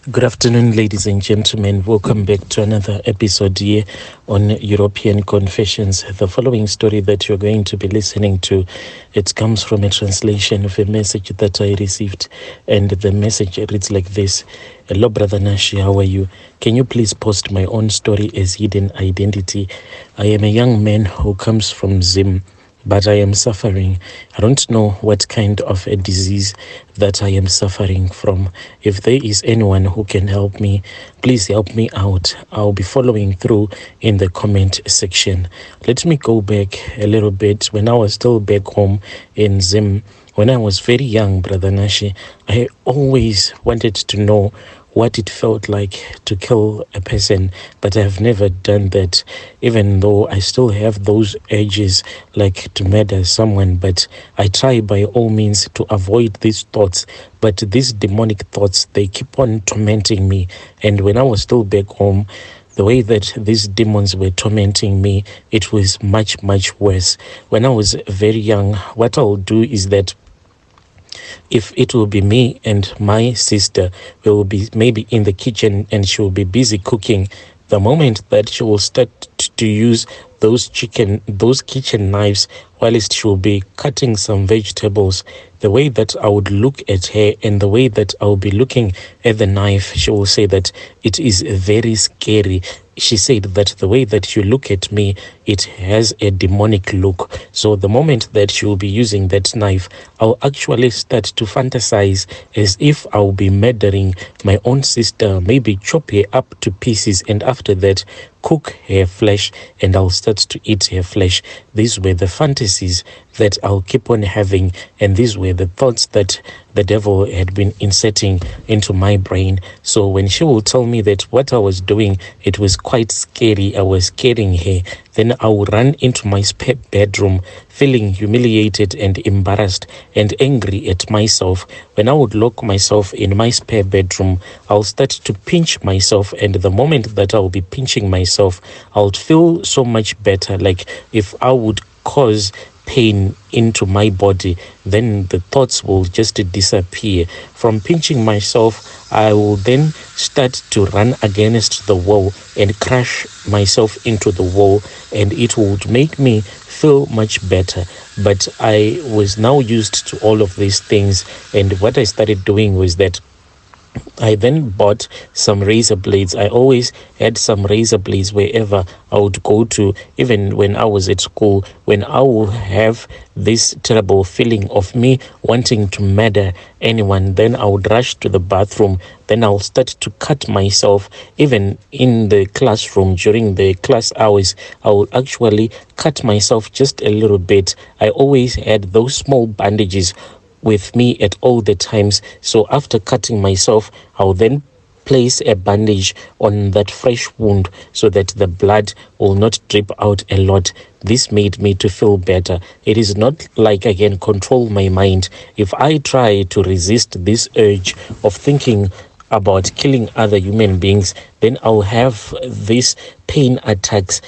Good afternoon, ladies and gentlemen. Welcome back to another episode here on European Confessions. The following story that you're going to be listening to, it comes from a translation of a message that I received, and the message reads like this. Hello, Brother Nashi, how are you? Can you please post my own story as hidden identity? I am a young man who comes from Zim, but I am suffering. I don't know what kind of a disease that I am suffering from. If there is anyone who can help me, please help me out. I'll be following through in the comment section. Let me go back a little bit. When I was still back home in Zim, when I was very young, Brother Nashi, I always wanted to know what it felt like to kill a person, but I've never done that, even though I still have those urges like to murder someone. But I try by all means to avoid these thoughts, but these demonic thoughts, they keep on tormenting me. And when I was still back home, the way that these demons were tormenting me, it was much, much worse. When I was very young, what I'll do is that if it will be me and my sister, we will be maybe in the kitchen and she will be busy cooking. The moment that she will start to use those kitchen knives whilst she will be cutting some vegetables, the way that I would look at her and the way that I will be looking at the knife, she will say that it is very scary. She said that the way that you look at me, it has a demonic look. So the moment that she will be using that knife, I'll actually start to fantasize as if I'll be murdering my own sister, maybe chop her up to pieces, and after that, cook her flesh, and I'll start to eat her flesh. These were the fantasies that I'll keep on having, and these were the thoughts that the devil had been inserting into my brain. So when she will tell me that what I was doing, it was quite scary, I was scaring her, then I will run into my spare bedroom feeling humiliated and embarrassed and angry at myself. When I would lock myself in my spare bedroom, I'll start to pinch myself, and the moment that I'll be pinching myself, I'll feel so much better, like if I would cause pain into my body, then the thoughts will just disappear. From pinching myself, I will then start to run against the wall and crash myself into the wall, and it would make me feel much better. But I was now used to all of these things, and what I started doing was that I then bought some razor blades. I always had some razor blades wherever I would go to, even when I was at school. When I would have this terrible feeling of me wanting to murder anyone, then I would rush to the bathroom. Then I'll start to cut myself. Even in the classroom, during the class hours, I would actually cut myself just a little bit. I always had those small bandages with me at all the times. So after cutting myself, I'll then place a bandage on that fresh wound so that the blood will not drip out a lot. This made me to feel better. It is not like I can control my mind. If I try to resist this urge of thinking about killing other human beings, then I'll have these pain attacks,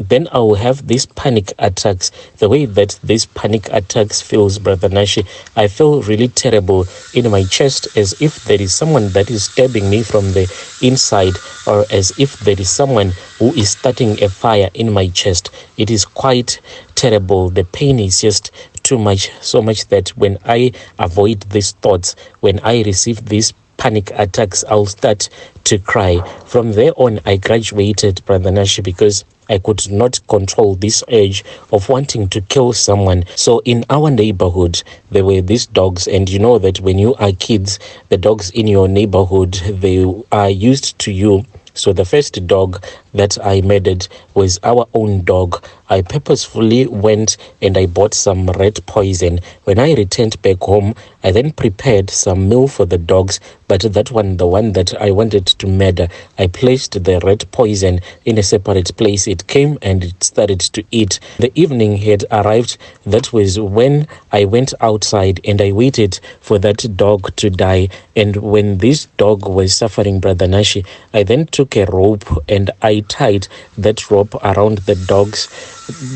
then I will have these panic attacks. The way that these panic attacks feels, Brother Nashi, I feel really terrible in my chest, as if there is someone that is stabbing me from the inside, or as if there is someone who is starting a fire in my chest. It is quite terrible. The pain is just too much, so much that when I avoid these thoughts, when I receive these panic attacks, I'll start to cry. From there on, I graduated, Brother Nashi, because I could not control this urge of wanting to kill someone. So in our neighborhood, there were these dogs, and you know that when you are kids, the dogs in your neighborhood, they are used to you. So the first dog that I murdered was our own dog. I purposefully went and I bought some rat poison. When I returned back home, I then prepared some meal for the dogs, but that one, the one that I wanted to murder, I placed the rat poison in a separate place. It came and it started to eat. The evening had arrived. That was when I went outside and I waited for that dog to die. And when this dog was suffering, Brother Nashi, I then took a rope and I I tied that rope around the dog's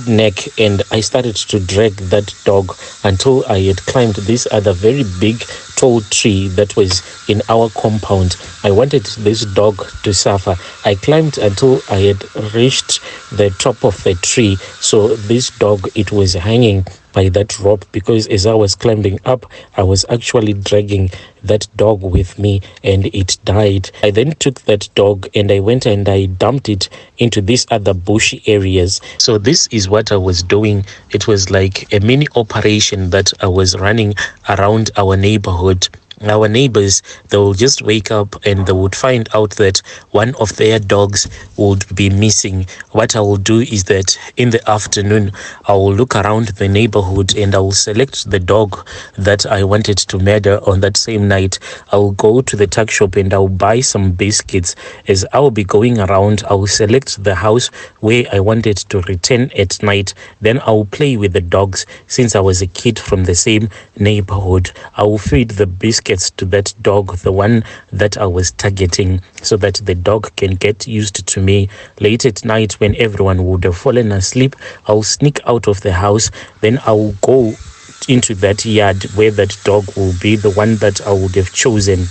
neck, and I started to drag that dog until I had climbed this other very big tall tree that was in our compound. I wanted this dog to suffer. I climbed until I had reached the top of the tree, so this dog, it was hanging by that rope, because as I was climbing up, I was actually dragging that dog with me, and it died. I then took that dog and I went and I dumped it into these other bushy areas. So this is what I was doing. It was like a mini operation that I was running around our neighborhood. Our neighbors, they will just wake up and they would find out that one of their dogs would be missing. What I will do is that in the afternoon, I will look around the neighborhood and I will select the dog that I wanted to murder on that same night. I will go to the tuck shop and I will buy some biscuits. As I will be going around, I will select the house where I wanted to return at night. Then I will play with the dogs. Since I was a kid from the same neighborhood, I will feed the biscuits to that dog, the one that I was targeting, so that the dog can get used to me. Late at night, when everyone would have fallen asleep, I'll sneak out of the house. Then I will go into that yard where that dog will be, the one that I would have chosen.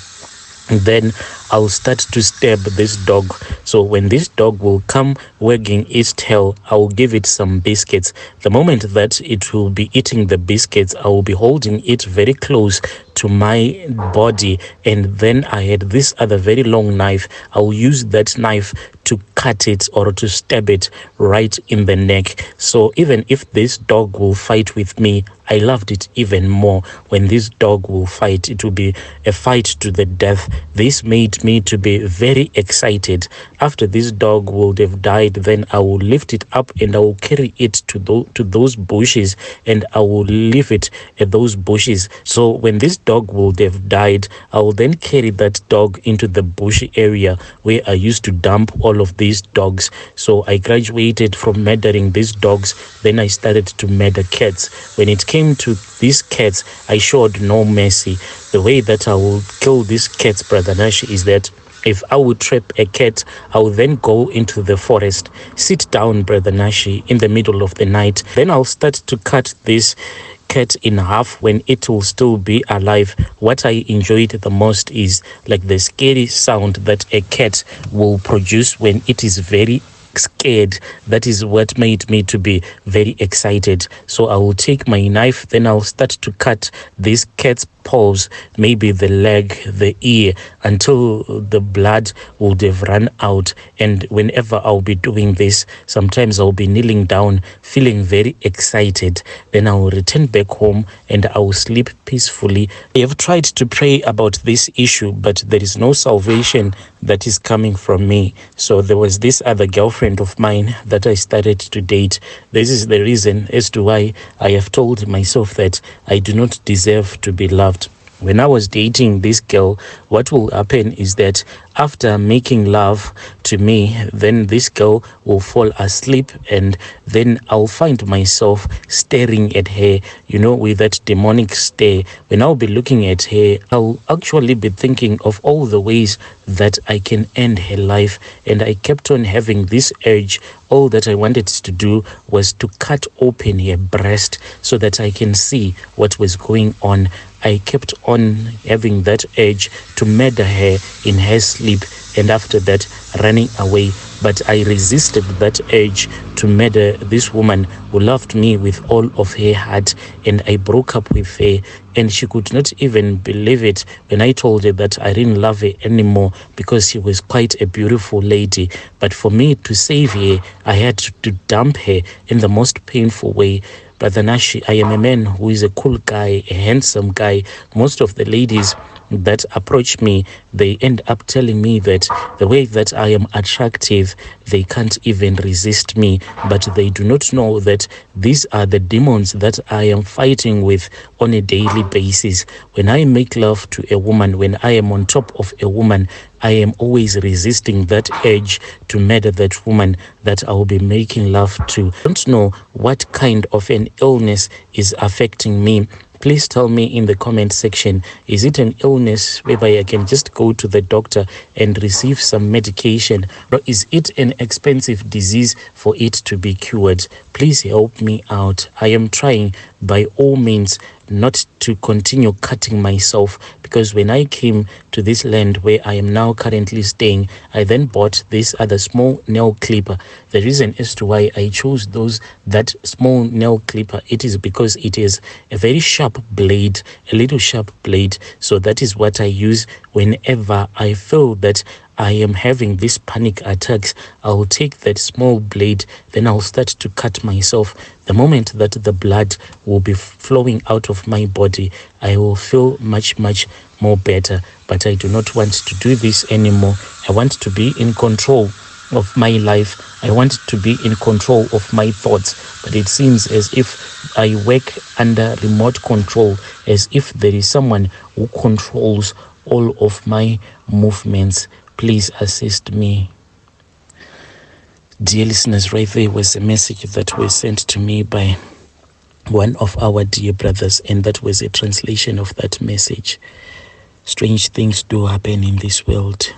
And then I'll start to stab this dog. So when this dog will come wagging its tail, I will give it some biscuits. The moment that it will be eating the biscuits, I will be holding it very close to my body, and then I had this other very long knife. I will use that knife to cut it or to stab it right in the neck. So even if this dog will fight with me, I loved it even more. When this dog will fight, it will be a fight to the death. This made me to be very excited. After this dog would have died, then I will lift it up and I will carry it to those bushes, and I will leave it at those bushes. So when this dog would have died, I will then carry that dog into the bushy area where I used to dump all of these dogs. So I graduated from murdering these dogs, then I started to murder cats. When it came to these cats, I showed no mercy. The way that I will kill these cats, Brother Nash, is that if I would trap a cat, I will then go into the forest, sit down, Brother Nashi, in the middle of the night. Then I'll start to cut this cat in half when it will still be alive. What I enjoyed the most is like the scary sound that a cat will produce when it is very scared. That is what made me to be very excited. So I will take my knife, then I'll start to cut this cat's paws, maybe the leg, the ear, until the blood would have run out. And whenever I'll be doing this, sometimes I'll be kneeling down, feeling very excited. Then I will return back home and I will sleep peacefully. I have tried to pray about this issue, but there is no salvation that is coming from me. So there was this other girlfriend of mine that I started to date. This is the reason as to why I have told myself that I do not deserve to be loved. When I was dating this girl, what will happen is that after making love to me, then this girl will fall asleep, and then I'll find myself staring at her, with that demonic stare. When I'll be looking at her, I'll actually be thinking of all the ways that I can end her life, and I kept on having this urge. All that I wanted to do was to cut open her breast so that I can see what was going on. I kept on having that urge to murder her in her sleep, and after that running away. But I resisted that urge to murder this woman who loved me with all of her heart, and I broke up with her, and she could not even believe it when I told her that I didn't love her anymore because she was quite a beautiful lady. But for me to save her, I had to dump her in the most painful way. Brother Nashi, I am a man who is a cool guy, a handsome guy. Most of the ladies that approach me, they end up telling me that the way that I am attractive, they can't even resist me. But they do not know that these are the demons that I am fighting with on a daily basis. When I make love to a woman, when I am on top of a woman, I am always resisting that urge to murder that woman that I will be making love to. I don't know what kind of an illness is affecting me, Please tell me in the comment section, is it an illness whereby I can just go to the doctor and receive some medication, or is it an expensive disease for it to be cured? Please help me out. I am trying by all means not to continue cutting myself, because when I came to this land where I am now currently staying, I then bought this other small nail clipper. The reason as to why I chose that small nail clipper, it is because it is a very sharp blade, a little sharp blade. So that is what I use whenever I feel that I am having these panic attacks. I'll take that small blade, then I'll start to cut myself. The moment that the blood will be flowing out of my body, I will feel much more better. But I do not want to do this anymore. I want to be in control of my life. I want to be in control of my thoughts. But it seems as if I work under remote control, as if there is someone who controls all of my movements. Please assist me. Dear listeners, right there was a message that was sent to me by one of our dear brothers, and that was a translation of that message. Strange things do happen in this world.